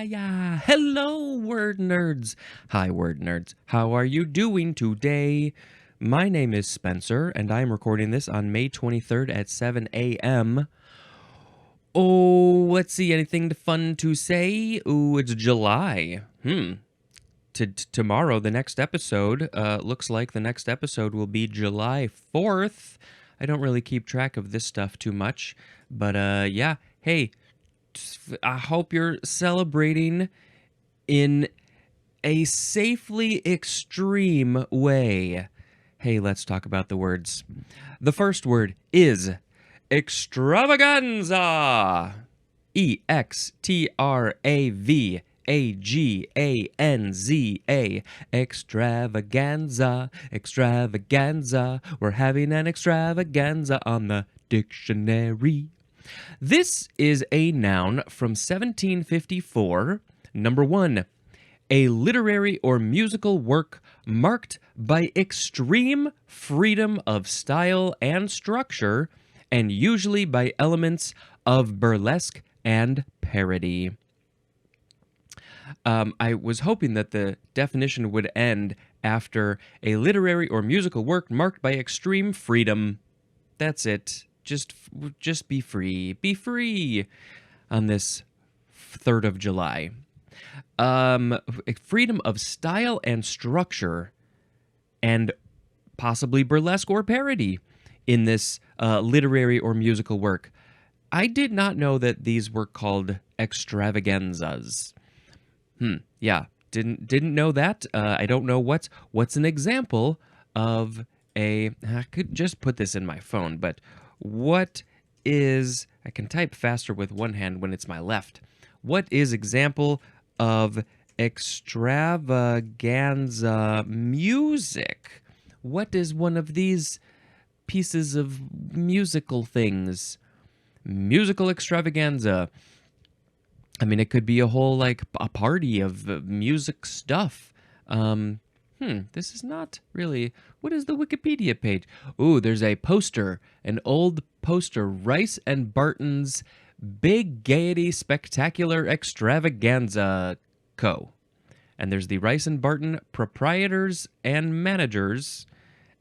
yeah. Hello, word nerds. Hi, word nerds. How are you doing today? My name is Spencer, and I am recording this on May 23rd at 7 a.m. Oh, let's see. Anything fun to say? Ooh, it's July. Tomorrow, the next episode, looks like the next episode will be July 4th. I don't really keep track of this stuff too much, but yeah. Hey, I hope you're celebrating in a safely extreme way. Hey, let's talk about the words. The first word is extravaganza. extravaganza. Extravaganza. Extravaganza. We're having an extravaganza on the dictionary. This is a noun from 1754. Number one, a literary or musical work marked by extreme freedom of style and structure, and usually by elements of burlesque and parody. I was hoping that the definition would end after a literary or musical work marked by extreme freedom. That's it. Just be free. Be free on this 3rd of July. Freedom of style and structure, and possibly burlesque or parody in this literary or musical work. I did not know that these were called extravaganzas. Yeah, didn't know that. I don't know what's an example of a. I could just put this in my phone, but what is? I can type faster with one hand when it's my left. What is example of extravaganza music? What is one of these pieces of musical things? Musical extravaganza. I mean, it could be a whole, like, a party of music stuff. This is not really... What is the Wikipedia page? Ooh, there's a poster, an old poster, Rice and Barton's Big Gaiety Spectacular Extravaganza Co. And there's the Rice and Barton proprietors and managers.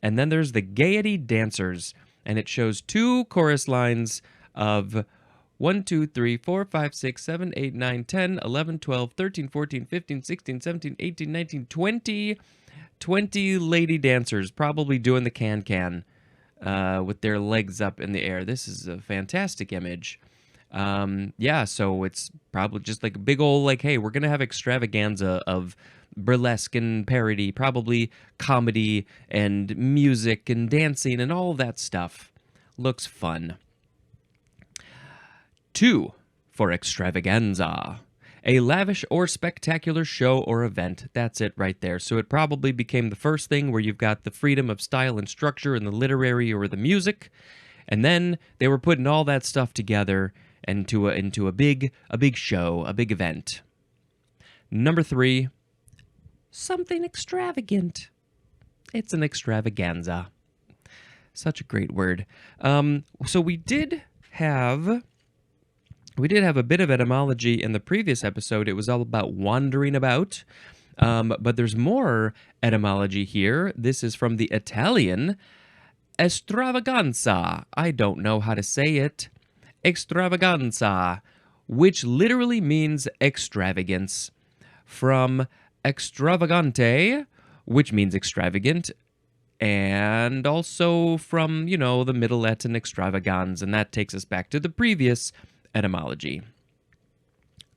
And then there's the Gaiety Dancers. And it shows 2 chorus lines of 1, 2, 3, 4, 5, 6, 7, 8, 9, 10, 11, 12, 13, 14, 15, 16, 17, 18, 19, 20 lady dancers probably doing the can-can with their legs up in the air. This is a fantastic image. Yeah, so it's probably just like a big old, like, hey, we're going to have extravaganza of burlesque and parody, probably comedy and music and dancing and all that stuff. Looks fun. 2 for extravaganza. A lavish or spectacular show or event. That's it right there. So it probably became the first thing where you've got the freedom of style and structure in the literary or the music. And then they were putting all that stuff together into a big show, a big event. Number 3, something extravagant. It's an extravaganza. Such a great word. So we did have a bit of etymology in the previous episode. It was all about wandering about. But there's more etymology here. This is from the Italian extravaganza. I don't know how to say it. Extravaganza, which literally means extravagance. From extravagante, which means extravagant, and also from, the Middle Latin extravagans, and that takes us back to the previous etymology.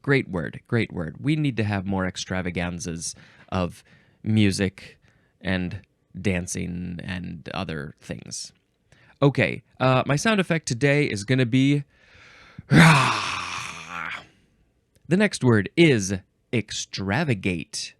Great word, great word. We need to have more extravaganzas of music and dancing and other things. Okay, my sound effect today is going to be... The next word is extravagate.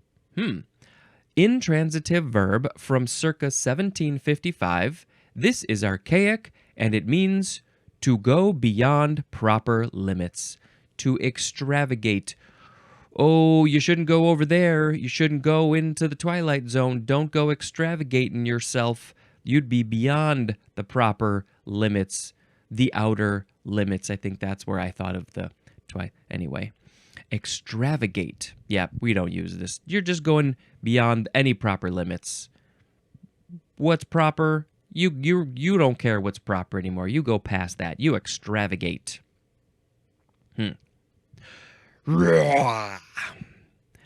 Intransitive verb from circa 1755. This is archaic, and it means to go beyond proper limits. To extravagate. Oh, you shouldn't go over there. You shouldn't go into the twilight zone. Don't go extravagating yourself. You'd be beyond the proper limits, the outer limits. I think that's where I thought of the twilight. Anyway, Extravagate. Yeah, we don't use this. You're just going beyond any proper limits. What's proper? You don't care what's proper anymore. You go past that. You extravagate.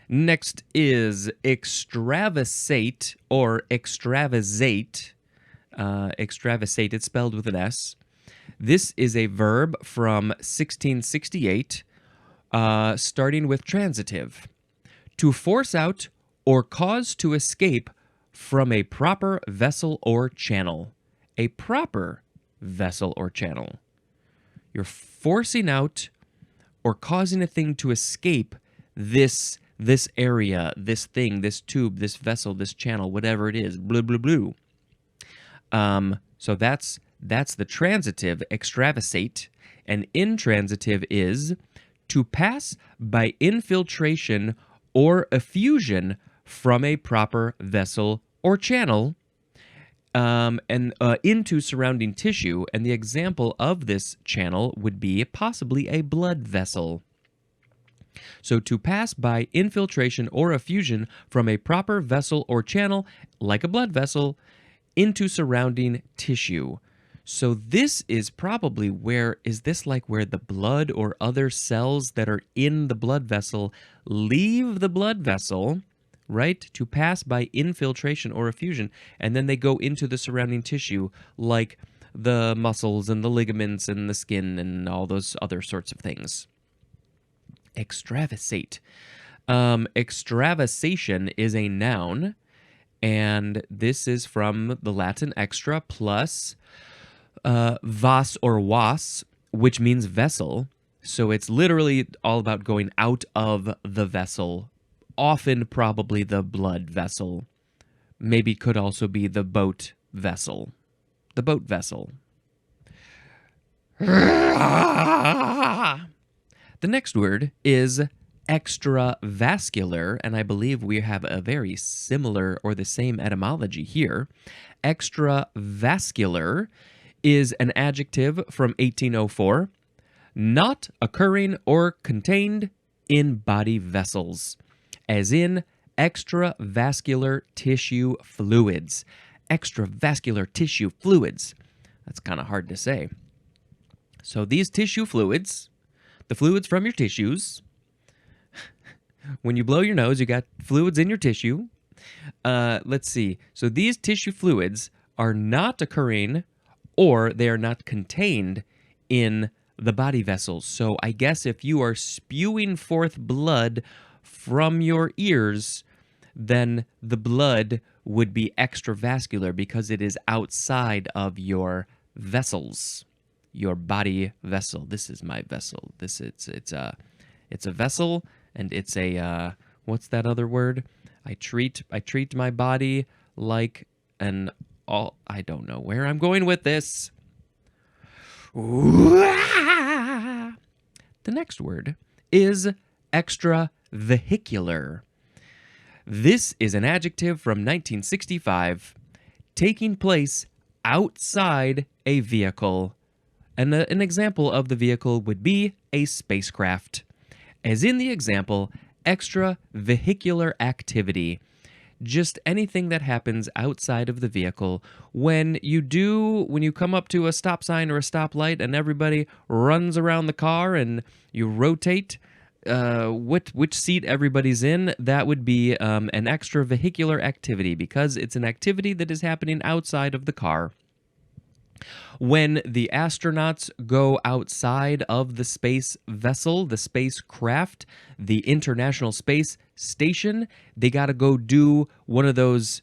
Next is extravasate or extravasate. Extravasate, it's spelled with an S. This is a verb from 1668, starting with transitive. To force out or cause to escape from a proper vessel or channel. A proper vessel or channel. You're forcing out or causing a thing to escape this area, this thing, this tube, this vessel, this channel, whatever it is, blah, blah, blah. So that's the transitive, extravasate, and intransitive is to pass by infiltration or effusion from a proper vessel or channel and into surrounding tissue. And the example of this channel would be possibly a blood vessel. So to pass by infiltration or effusion from a proper vessel or channel, like a blood vessel, into surrounding tissue. So this is probably where the blood or other cells that are in the blood vessel leave the blood vessel, right, to pass by infiltration or effusion, and then they go into the surrounding tissue, like the muscles and the ligaments and the skin and all those other sorts of things. Extravasate. Extravasation is a noun, and this is from the Latin extra plus vas or was, which means vessel. So it's literally all about going out of the vessel, often probably the blood vessel. Maybe could also be the boat vessel. The boat vessel. The next word is extravascular, and I believe we have a very similar or the same etymology here. Extravascular is an adjective from 1804, not occurring or contained in body vessels, as in extravascular tissue fluids. Extravascular tissue fluids. That's kind of hard to say. So these tissue fluids, the fluids from your tissues, when you blow your nose, you got fluids in your tissue. Let's see. So these tissue fluids are not occurring or they are not contained in the body vessels. So I guess if you are spewing forth blood from your ears, then the blood would be extravascular because it is outside of your vessels. Your body vessel. This is my vessel. It's a vessel, and it's a what's that other word? I treat my body like an all. I don't know where I'm going with this. The next word is extravehicular. This is an adjective from 1965, taking place outside a vehicle. And an example of the vehicle would be a spacecraft. As in the example, extravehicular activity. Just anything that happens outside of the vehicle. When you come up to a stop sign or a stoplight and everybody runs around the car and you rotate which seat everybody's in, that would be an extravehicular activity because it's an activity that is happening outside of the car. When the astronauts go outside of the space vessel, the spacecraft, the International Space Station, they got to go do one of those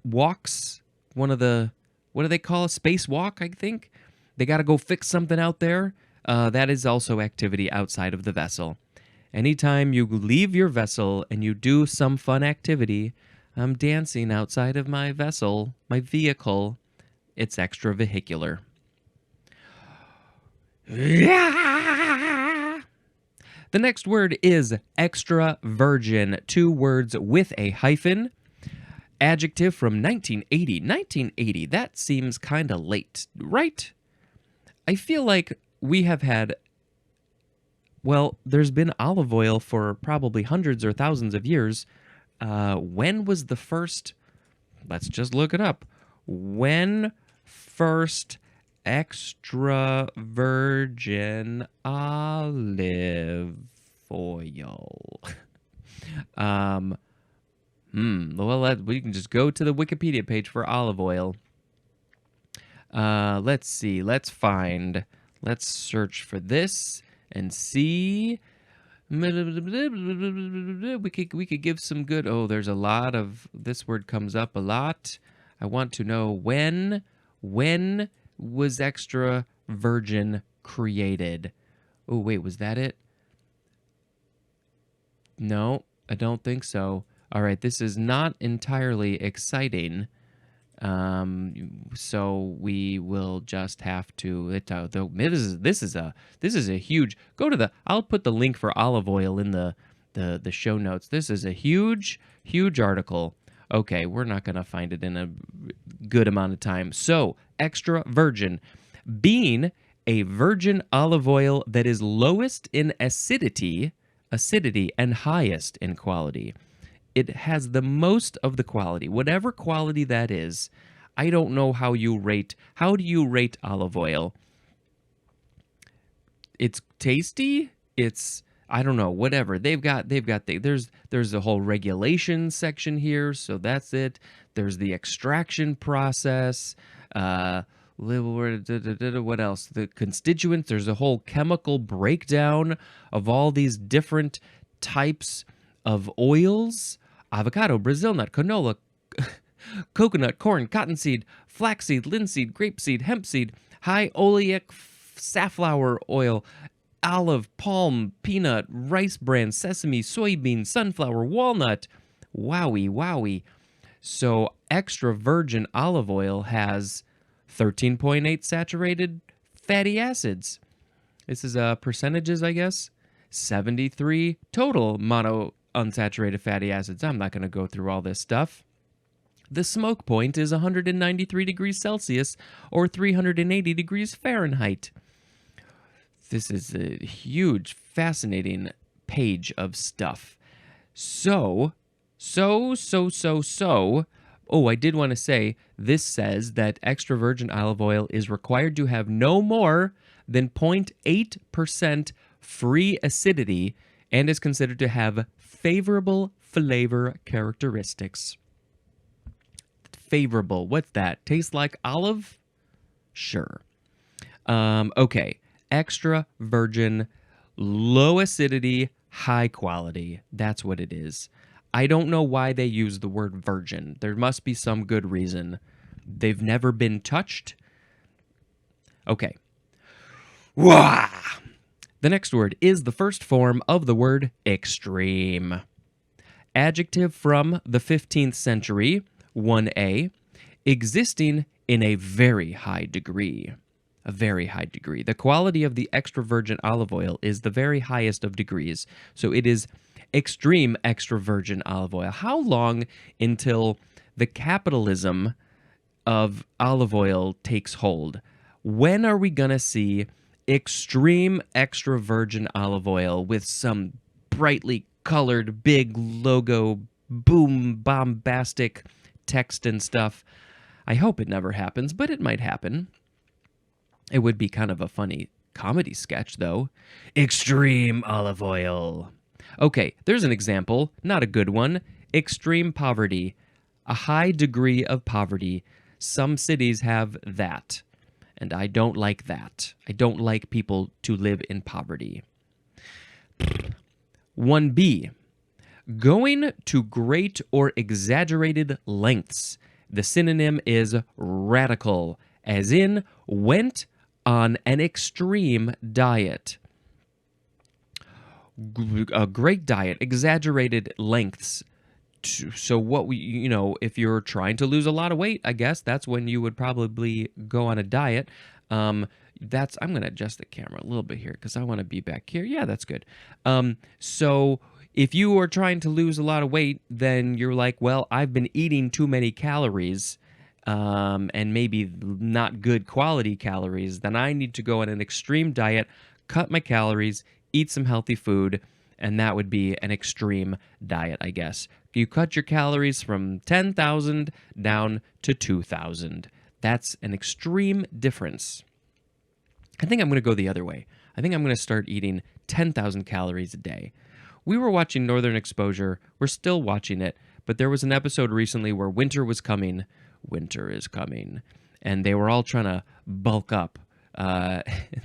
walks, what do they call a spacewalk, I think? They got to go fix something out there. That is also activity outside of the vessel. Anytime you leave your vessel and you do some fun activity, I'm dancing outside of my vessel, my vehicle, it's extravehicular. The next word is extra virgin. 2 words with a hyphen. Adjective from 1980. 1980, that seems kind of late, right? I feel like we have had Well, there's been olive oil for probably hundreds or thousands of years. When was the first? Let's just look it up. When first extra virgin olive oil? um, well, we can just go to the Wikipedia page for olive oil. Let's see. Let's search for this and see. We could give some good. Oh, there's a lot of this word comes up a lot. I want to know when was extra virgin created? Oh, wait, was that it? No, I don't think so. All right, this is not entirely exciting. So we will just have to. This is a huge. Go to the. I'll put the link for olive oil in the show notes. This is a huge article. Okay, we're not gonna find it in a good amount of time. So extra virgin, being a virgin olive oil that is lowest in acidity and highest in quality. It has the most of the quality, whatever quality that is. I don't know how you rate. How do you rate olive oil? It's tasty. It's I don't know. Whatever there's a whole regulation section here, so that's it. There's the extraction process. What else? The constituents. There's a whole chemical breakdown of all these different types of oils. Avocado, Brazil nut, canola, coconut, corn, cottonseed, flaxseed, linseed, grapeseed, hempseed, high oleic safflower oil, olive, palm, peanut, rice bran, sesame, soybean, sunflower, walnut. Wowie. So extra virgin olive oil has 13.8 saturated fatty acids. This is percentages, I guess. 73 total mono unsaturated fatty acids. I'm not going to go through all this stuff. The smoke point is 193 degrees Celsius or 380 degrees Fahrenheit. This is a huge, fascinating page of stuff. So. Oh, I did want to say, this says that extra virgin olive oil is required to have no more than 0.8% free acidity and is considered to have favorable flavor characteristics. Favorable. What's that? Tastes like olive? Sure. Okay. Extra virgin, low acidity, high quality. That's what it is. I don't know why they use the word virgin. There must be some good reason. They've never been touched. Okay. Wah! The next word is the first form of the word extreme. Adjective from the 15th century, 1a, existing in a very high degree. A very high degree. The quality of the extra virgin olive oil is the very highest of degrees. So it is extreme extra virgin olive oil. How long until the capitalism of olive oil takes hold? When are we going to see extreme extra virgin olive oil with some brightly colored big logo, boom, bombastic text and stuff? I hope it never happens, but it might happen. It would be kind of a funny comedy sketch, though. Extreme olive oil. Okay, there's an example, not a good one. Extreme poverty. A high degree of poverty. Some cities have that, and I don't like that. I don't like people to live in poverty. 1b. Going to great or exaggerated lengths. The synonym is radical, as in went on an extreme diet. A great diet, exaggerated lengths. So if you're trying to lose a lot of weight, I guess that's when you would probably go on a diet. I'm going to adjust the camera a little bit here because I want to be back here. Yeah, that's good. So if you are trying to lose a lot of weight, then you're like, well, I've been eating too many calories, and maybe not good quality calories. Then I need to go on an extreme diet, cut my calories, eat some healthy food, and that would be an extreme diet, I guess. You cut your calories from 10,000 down to 2,000. That's an extreme difference. I think I'm going to go the other way. I think I'm going to start eating 10,000 calories a day. We were watching Northern Exposure. We're still watching it, but there was an episode recently where winter was coming. Winter is coming. And they were all trying to bulk up.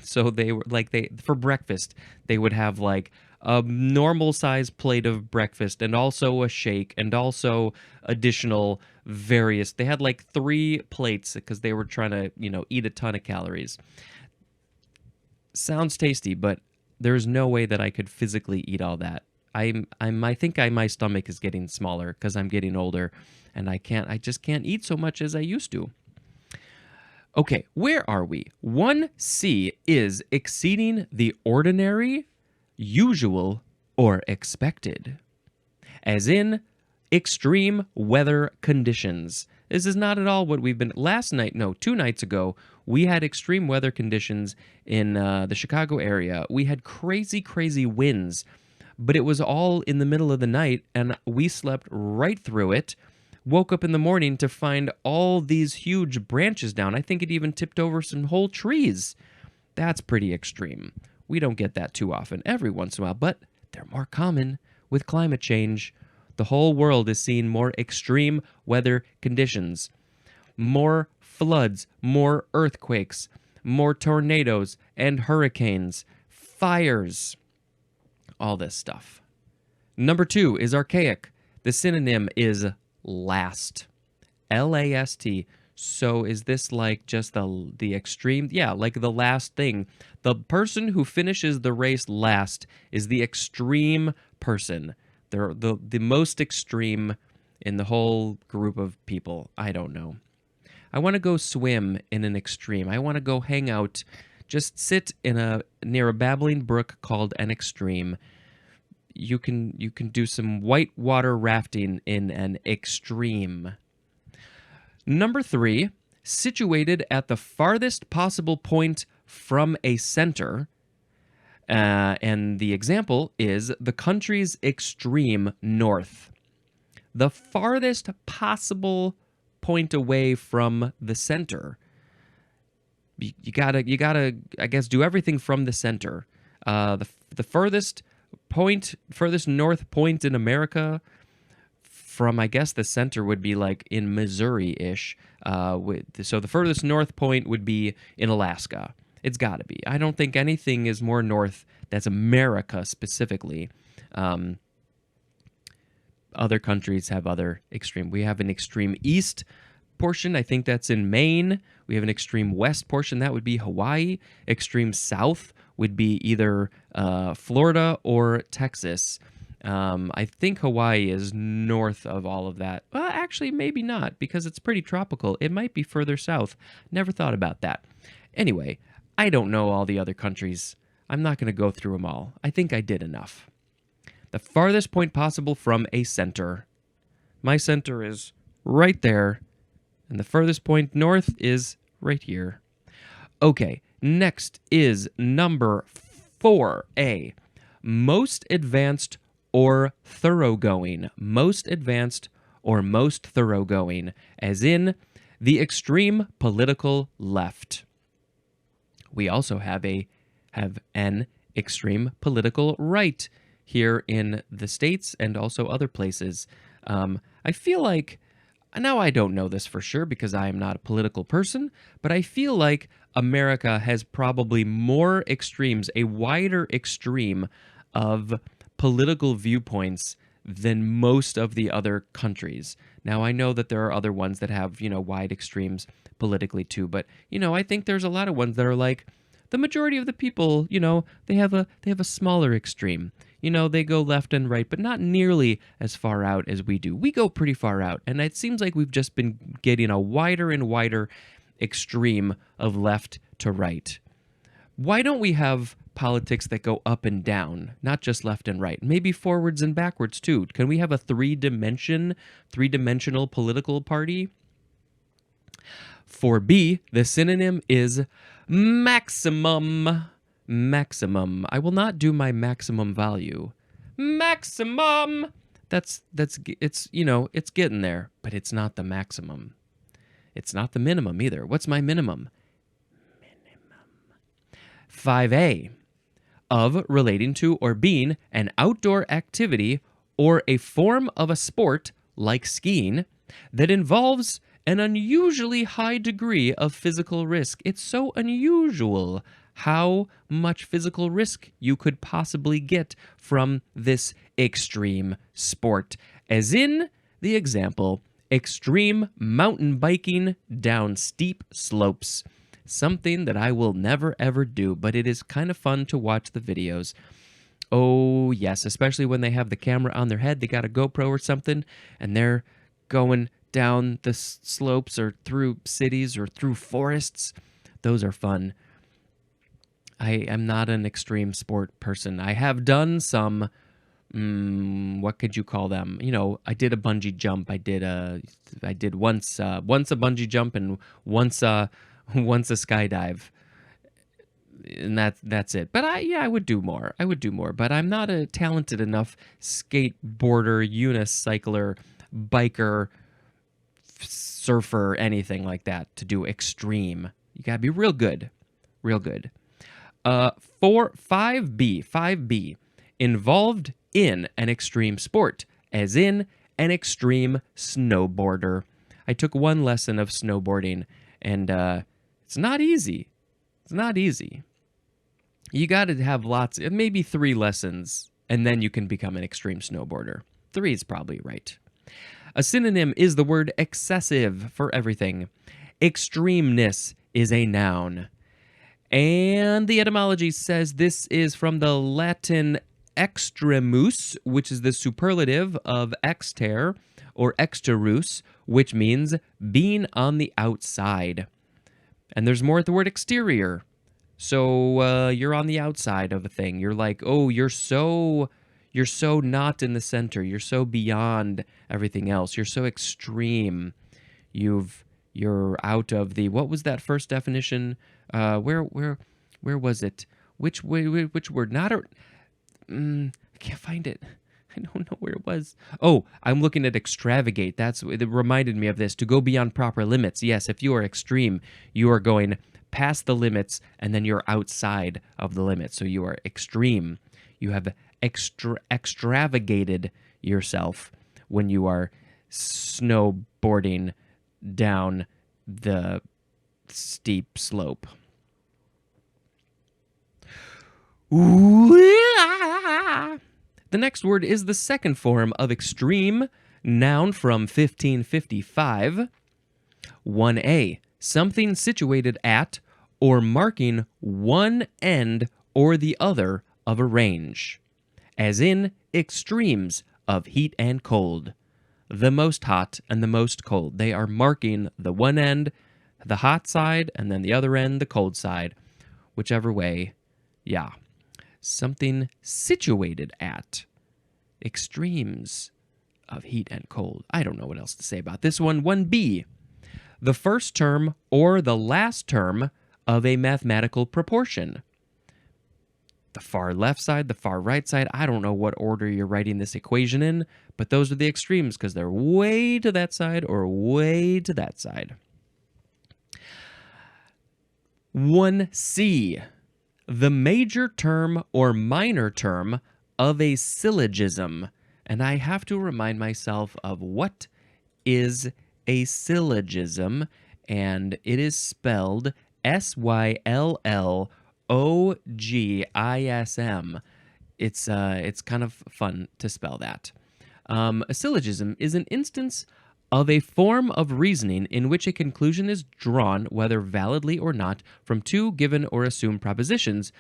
So they were like, for breakfast, they would have like a normal size plate of breakfast and also a shake and also additional various. They had like 3 plates because they were trying to, eat a ton of calories. Sounds tasty, but there's no way that I could physically eat all that. I think my stomach is getting smaller because I'm getting older, and I just can't eat so much as I used to. Okay, where are we? 1C is exceeding the ordinary, usual, or expected. As in, extreme weather conditions. This is not at all what we've been... 2 nights ago, we had extreme weather conditions in the Chicago area. We had crazy, crazy winds, but it was all in the middle of the night, and we slept right through it. Woke up in the morning to find all these huge branches down. I think it even tipped over some whole trees. That's pretty extreme. We don't get that too often, every once in a while, but they're more common with climate change. The whole world is seeing more extreme weather conditions. More floods, more earthquakes, more tornadoes and hurricanes, fires, all this stuff. Number 2 is archaic. The synonym is last. L-A-S-T. So is this like just the extreme? Yeah, like the last thing. The person who finishes the race last is the extreme person. They're the most extreme in the whole group of people. I don't know. I want to go swim in an extreme. I want to go hang out, just sit near a babbling brook called an extreme. You can do some whitewater rafting in an extreme. Number 3, situated at the farthest possible point from a center. And the example is the country's extreme north. The farthest possible point away from the center. You gotta, I guess, do everything from the center. The furthest north point in America from, I guess, the center would be like in Missouri-ish. So the furthest north point would be in Alaska. It's got to be. I don't think anything is more north that's America specifically. Other countries have other extreme. We have an extreme east portion. I think that's in Maine. We have an extreme west portion. That would be Hawaii. Extreme south would be either Florida or Texas. I think Hawaii is north of all of that. Well, actually, maybe not, because it's pretty tropical. It might be further south. Never thought about that. Anyway, I don't know all the other countries. I'm not going to go through them all. I think I did enough. The farthest point possible from a center. My center is right there, and the furthest point north is right here. Okay, next is number 4A. Most advanced or thoroughgoing. Most advanced or most thoroughgoing, as in the extreme political left. We also have an extreme political right here in the States and also other places. I feel like, now I don't know this for sure because I am not a political person, but I feel like America has probably more extremes, a wider extreme of political viewpoints than most of the other countries. Now, I know that there are other ones that have, wide extremes politically too, but, I think there's a lot of ones that are like, the majority of the people, they have a smaller extreme. They go left and right, but not nearly as far out as we do. We go pretty far out, and it seems like we've just been getting a wider and wider extreme of left to right. Why don't we have politics that go up and down, not just left and right, maybe forwards and backwards too? Can we have a three-dimensional political party? For B, the synonym is maximum. maximum. I will not do my maximum value. Maximum. It's it's getting there, but it's not the maximum. It's not the minimum either. What's my minimum? 5A, of relating to or being an outdoor activity or a form of a sport like skiing that involves an unusually high degree of physical risk. It's so unusual how much physical risk you could possibly get from this extreme sport. As in the example, extreme mountain biking down steep slopes. Something that I will never ever do, but it is kind of fun to watch the videos. Oh, yes, especially when they have the camera on their head. They got a GoPro or something, and they're going down the slopes or through cities or through forests. Those are fun. I am not an extreme sport person. I have done some, what could you call them? I did a bungee jump. I did once a bungee jump and once a skydive, and that's it. But I would do more. But I'm not a talented enough skateboarder, unicycler, biker, surfer, anything like that to do extreme. You gotta be real good. 5B, involved in an extreme sport, as in an extreme snowboarder. I took one lesson of snowboarding, and it's not easy. You got to have maybe 3 lessons, and then you can become an extreme snowboarder. 3 is probably right. A synonym is the word excessive for everything. Extremeness is a noun. And the etymology says this is from the Latin extremus, which is the superlative of exter or exterus, which means being on the outside. And there's more at the word exterior. So you're on the outside of a thing. You're like, oh, you're so not in the center. You're so beyond everything else. You're so extreme. You're out of the, what was that first definition? Where was it? Which word? Not a. I can't find it. I don't know where it was. Oh, I'm looking at extravagate. It reminded me of this. To go beyond proper limits. Yes, if you are extreme, you are going past the limits, and then you're outside of the limits. So you are extreme. You have extravagated yourself when you are snowboarding down the steep slope. The next word is the second form of extreme, noun from 1555. 1A, something situated at or marking one end or the other of a range, as in extremes of heat and cold. The most hot and the most cold. They are marking the one end, the hot side, and then the other end, the cold side. Whichever way, yeah. Something situated at extremes of heat and cold. I don't know what else to say about this one. 1B, the first term or the last term of a mathematical proportion. The far left side, the far right side. I don't know what order you're writing this equation in, but those are the extremes because they're way to that side or way to that side. 1C, the major term or minor term of a syllogism. And I have to remind myself of what is a syllogism, and it is spelled SYLLOGISM. It's kind of fun to spell that. A syllogism is an instance of a form of reasoning in which a conclusion is drawn, whether validly or not, from 2 given or assumed propositions,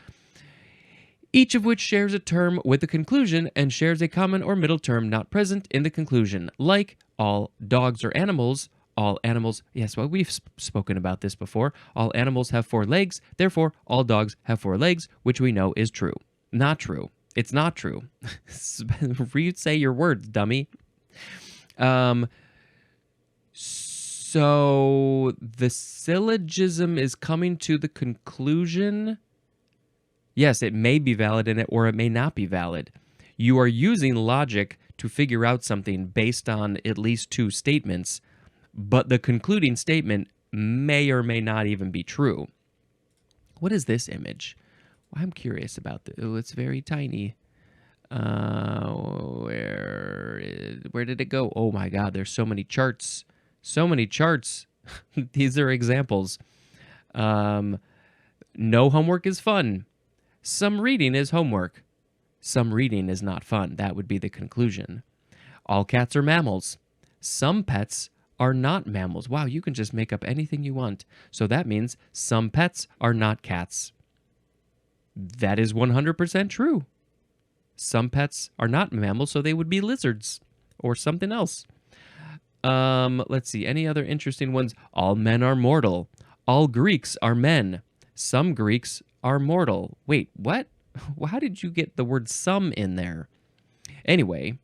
each of which shares a term with the conclusion and shares a common or middle term not present in the conclusion. Like all dogs or animals, all animals, yes, well, we've spoken about this before. All animals have 4 legs, therefore all dogs have 4 legs, which we know is true. Not true. It's not true. Re-say your words, dummy. So the syllogism is coming to the conclusion Yes, it may be valid in it or it may not be valid. You are using logic to figure out something based on at least two statements, but the concluding statement may or may not even be true. What is this image? Well, I'm curious about this. Oh, it's very tiny. Where did it go? Oh my God, there's so many charts. So many charts. These are examples. No homework is fun. Some reading is homework. Some reading is not fun. That would be the conclusion. All cats are mammals. Some pets are not mammals. Wow, you can just make up anything you want. So that means some pets are not cats. That is 100% true. Some pets are not mammals, so they would be lizards or something else. Let's see. Any other interesting ones? All men are mortal. All Greeks are men. Some Greeks are mortal. Wait, what? How did you get the word some in there? Anyway,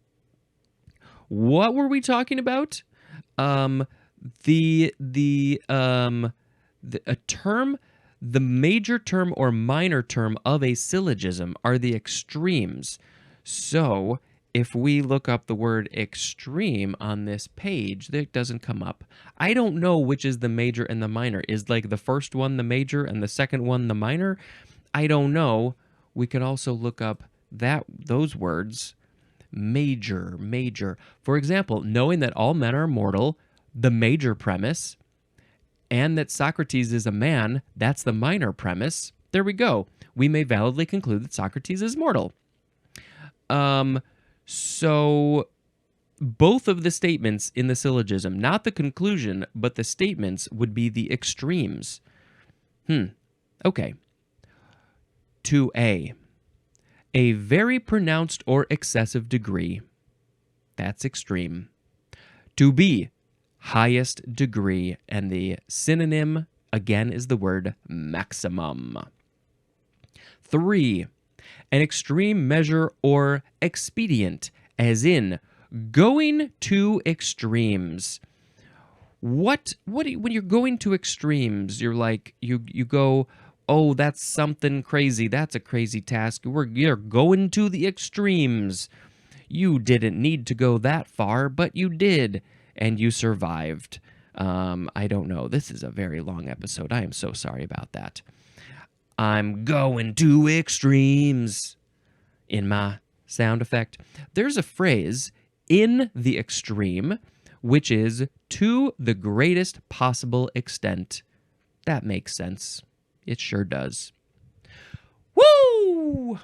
what were we talking about? A term, the major term or minor term of a syllogism are the extremes. So if we look up the word extreme on this page, that doesn't come up. I don't know which is the major and the minor. Is like the first one the major and the second one the minor? I don't know. We can also look up those words. Major. For example, knowing that all men are mortal, the major premise, and that Socrates is a man, that's the minor premise. There we go. We may validly conclude that Socrates is mortal. So both of the statements in the syllogism, not the conclusion, but the statements would be the extremes. Okay. 2A. A very pronounced or excessive degree. That's extreme. 2B. Highest degree. And the synonym, again, is the word maximum. 3. An extreme measure or expedient, as in going to extremes. When you're going to extremes, you're like, you go, oh, that's something crazy. That's a crazy task. You're going to the extremes. You didn't need to go that far, but you did, and you survived. I don't know. This is a very long episode. I am so sorry about that. I'm going to extremes in my sound effect. There's a phrase, in the extreme, which is to the greatest possible extent. That makes sense. It sure does. Woo!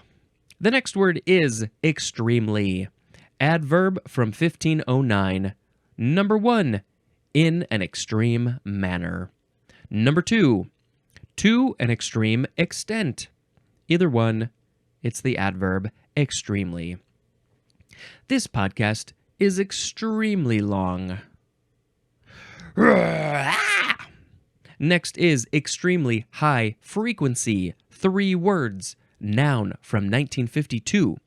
The next word is extremely. Adverb from 1509. Number 1, in an extreme manner. Number 2, to an extreme extent. Either one, it's the adverb extremely. This podcast is extremely long. Next is extremely high frequency. 3 words. Noun from 1952.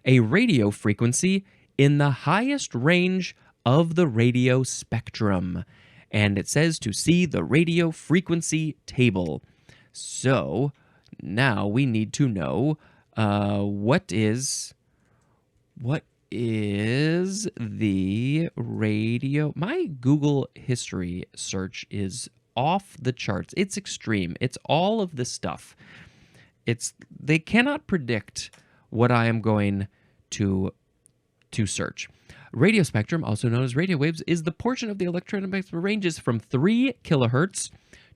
A radio frequency in the highest range of the radio spectrum. And it says to see the radio frequency table. So now we need to know what is the radio. My Google history search is off the charts. It's extreme. It's all of this stuff. They cannot predict what I am going to search. Radio spectrum, also known as radio waves, is the portion of the electromagnetic spectrum ranges from 3 kilohertz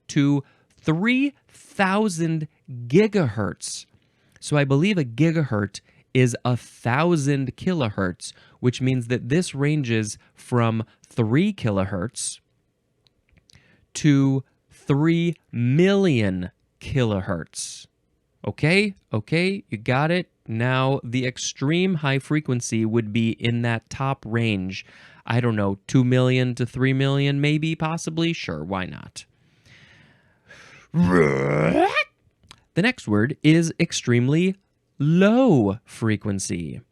to 3,000 gigahertz. So I believe a gigahertz is 1,000 kilohertz, which means that this ranges from 3 kilohertz to 3 million kilohertz. Okay, you got it. Now, the extreme high frequency would be in that top range. I don't know, 2 million to 3 million, maybe, possibly. Sure, why not? The next word is extremely low frequency.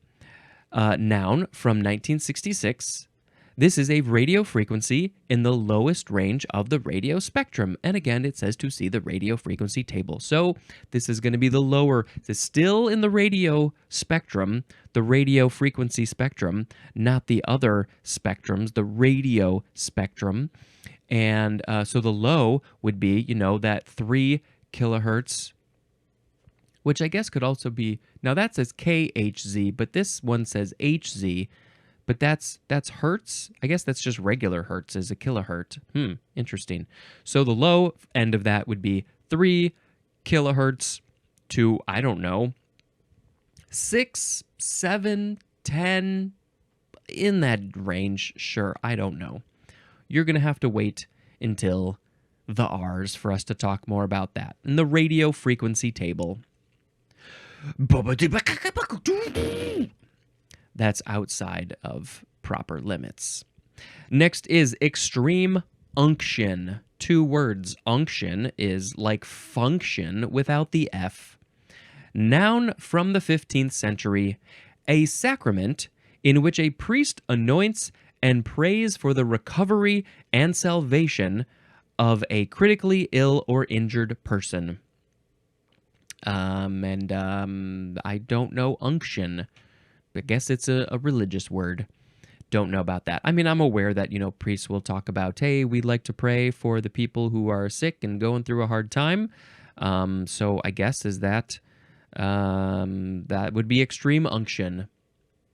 Noun from 1966. This is a radio frequency in the lowest range of the radio spectrum. And again, it says to see the radio frequency table. So this is going to be the lower, it's still in the radio spectrum, the radio frequency spectrum, not the other spectrums, the radio spectrum. And so the low would be, that 3 kilohertz, which I guess could also be, now that says KHZ, but this one says HZ. But that's hertz. I guess that's just regular hertz is a kilohertz. Interesting. So the low end of that would be 3 kilohertz to, I don't know, 6, 7, 10, in that range. Sure, I don't know. You're going to have to wait until the R's for us to talk more about that. In the radio frequency table. That's outside of proper limits. Next is extreme unction. 2 words. Unction is like function without the F. Noun from the 15th century. A sacrament in which a priest anoints and prays for the recovery and salvation of a critically ill or injured person. I don't know unction. I guess it's a religious word. Don't know about that. I mean, I'm aware that, priests will talk about, hey, we'd like to pray for the people who are sick and going through a hard time. So I guess is that would be extreme unction.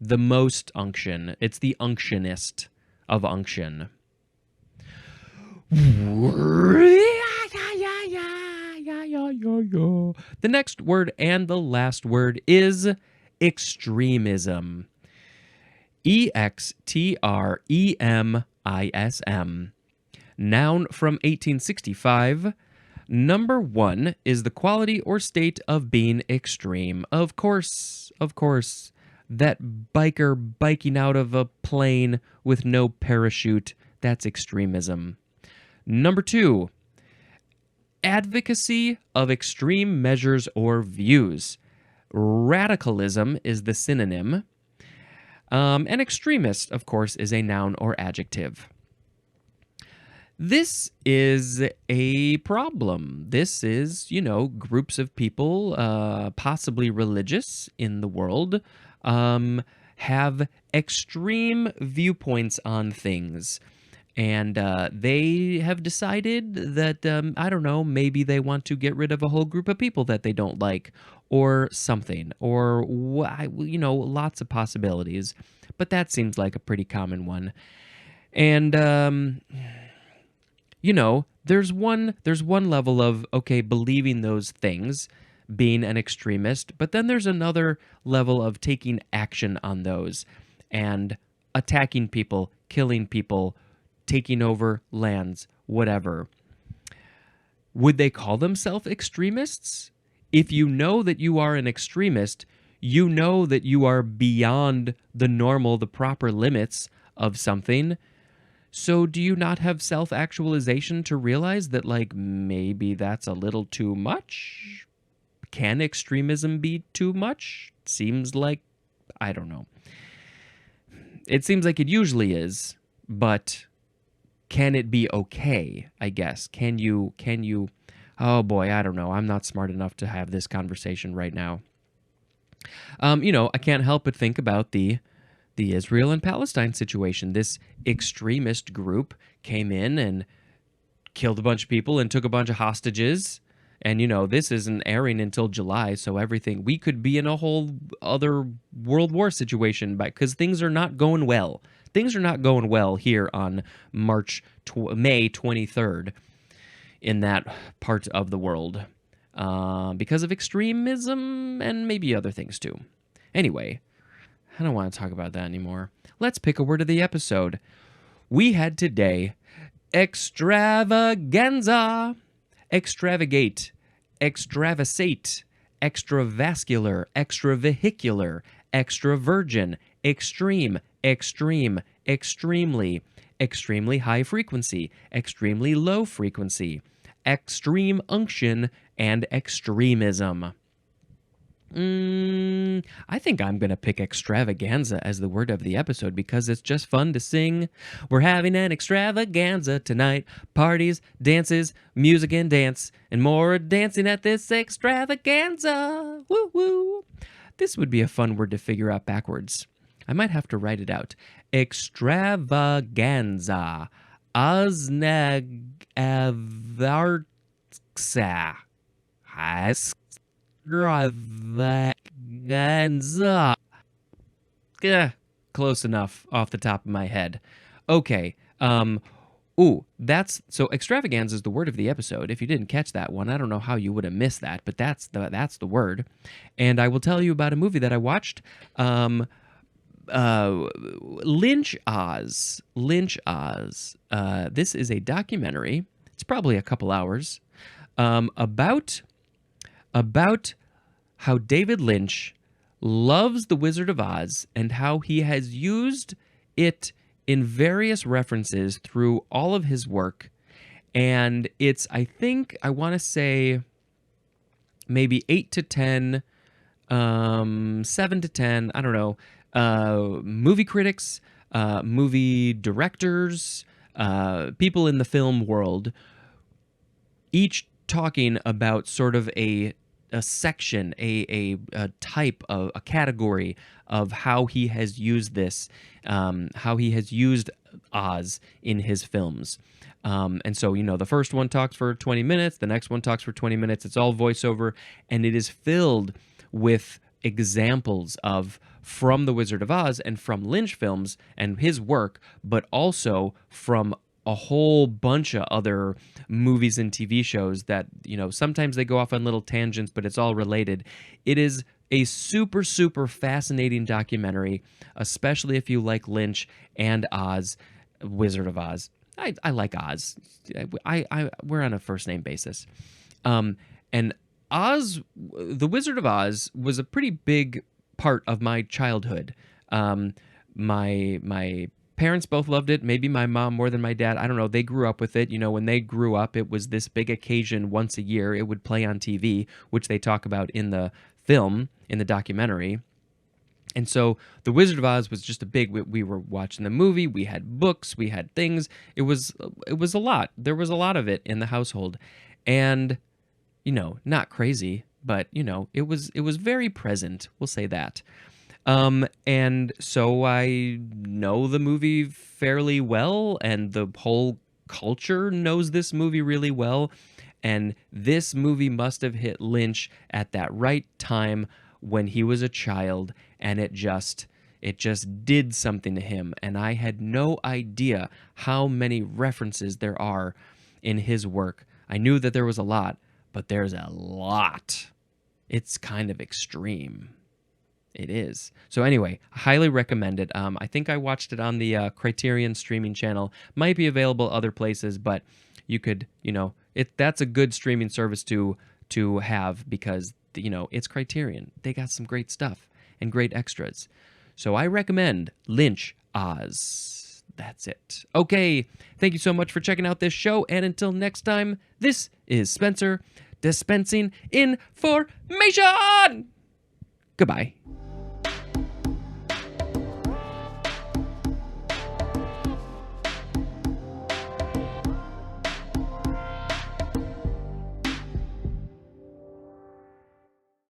The most unction. It's the unctionist of unction. The next word and the last word is extremism. extremism. Noun from 1865. Number 1 is the quality or state of being extreme. Of course. That biker biking out of a plane with no parachute, that's extremism. Number 2, advocacy of extreme measures or views. Radicalism is the synonym. And extremist, of course, is a noun or adjective. This is a problem. This is, groups of people, possibly religious in the world, have extreme viewpoints on things. And they have decided that, I don't know, maybe they want to get rid of a whole group of people that they don't like, or something, or, lots of possibilities. But that seems like a pretty common one. And, there's one level of, okay, believing those things, being an extremist, but then there's another level of taking action on those and attacking people, killing people, taking over lands, whatever. Would they call themselves extremists? If you know that you are an extremist, you know that you are beyond the normal, the proper limits of something. So do you not have self-actualization to realize that, maybe that's a little too much? Can extremism be too much? Seems like, I don't know. It seems like it usually is, but can it be okay, I guess? Can you, oh boy, I don't know. I'm not smart enough to have this conversation right now. I can't help but think about the Israel and Palestine situation. This extremist group came in and killed a bunch of people and took a bunch of hostages. And, this isn't airing until July, so we could be in a whole other World War situation because things are not going well. Things are not going well here on May 23rd in that part of the world because of extremism and maybe other things too. Anyway, I don't want to talk about that anymore. Let's pick a word of the episode. We had today extravaganza, extravagate, extravasate, extravascular, extravehicular, extravirgin, extreme, extremely, extremely high frequency, extremely low frequency, extreme unction, and extremism. I think I'm going to pick extravaganza as the word of the episode because it's just fun to sing. We're having an extravaganza tonight. Parties, dances, music and dance, and more dancing at this extravaganza. Woo woo. This would be a fun word to figure out backwards. I might have to write it out. Extravaganza. Aznagartsa. Extravaganza. Close enough off the top of my head. Okay. That's so extravaganza is the word of the episode. If you didn't catch that one, I don't know how you would have missed that, but that's the word. And I will tell you about a movie that I watched. Lynch Oz. Lynch Oz. This is a documentary. It's probably a couple hours. About how David Lynch loves The Wizard of Oz and how he has used it in various references through all of his work. And it's, I think, I want to say maybe 8 to 10, 7 to 10, I don't know, movie critics, movie directors, people in the film world, each talking about sort of a section, a type of a category of how he has used this, how he has used Oz in his films. And so, the first one talks for 20 minutes, the next one talks for 20 minutes. It's all voiceover, and it is filled with examples of from The Wizard of Oz and from Lynch films and his work, but also from a whole bunch of other movies and TV shows that, sometimes they go off on little tangents, but it's all related. It is a super, super fascinating documentary, especially if you like Lynch and Oz, Wizard of Oz. I like Oz. We're on a first name basis. And Oz, The Wizard of Oz was a pretty big part of my childhood. My parents both loved it. Maybe my mom more than my dad. I don't know. They grew up with it. When they grew up, it was this big occasion once a year. It would play on TV, which they talk about in the film, in the documentary. And so The Wizard of Oz was just a big, we were watching the movie, we had books, we had things. It was a lot. There was a lot of it in the household. And, not crazy, but, it was very present. We'll say that. And so I know the movie fairly well, and the whole culture knows this movie really well. And this movie must have hit Lynch at that right time when he was a child, and it just did something to him. And I had no idea how many references there are in his work. I knew that there was a lot, but there's a lot. It's kind of extreme. It is. So anyway, highly recommend it. I think I watched it on the Criterion streaming channel. Might be available other places, but you could, that's a good streaming service to have because, it's Criterion. They got some great stuff and great extras. So I recommend Lynch Oz. That's it. Okay, thank you so much for checking out this show, and until next time, this is Spencer dispensing information. Goodbye.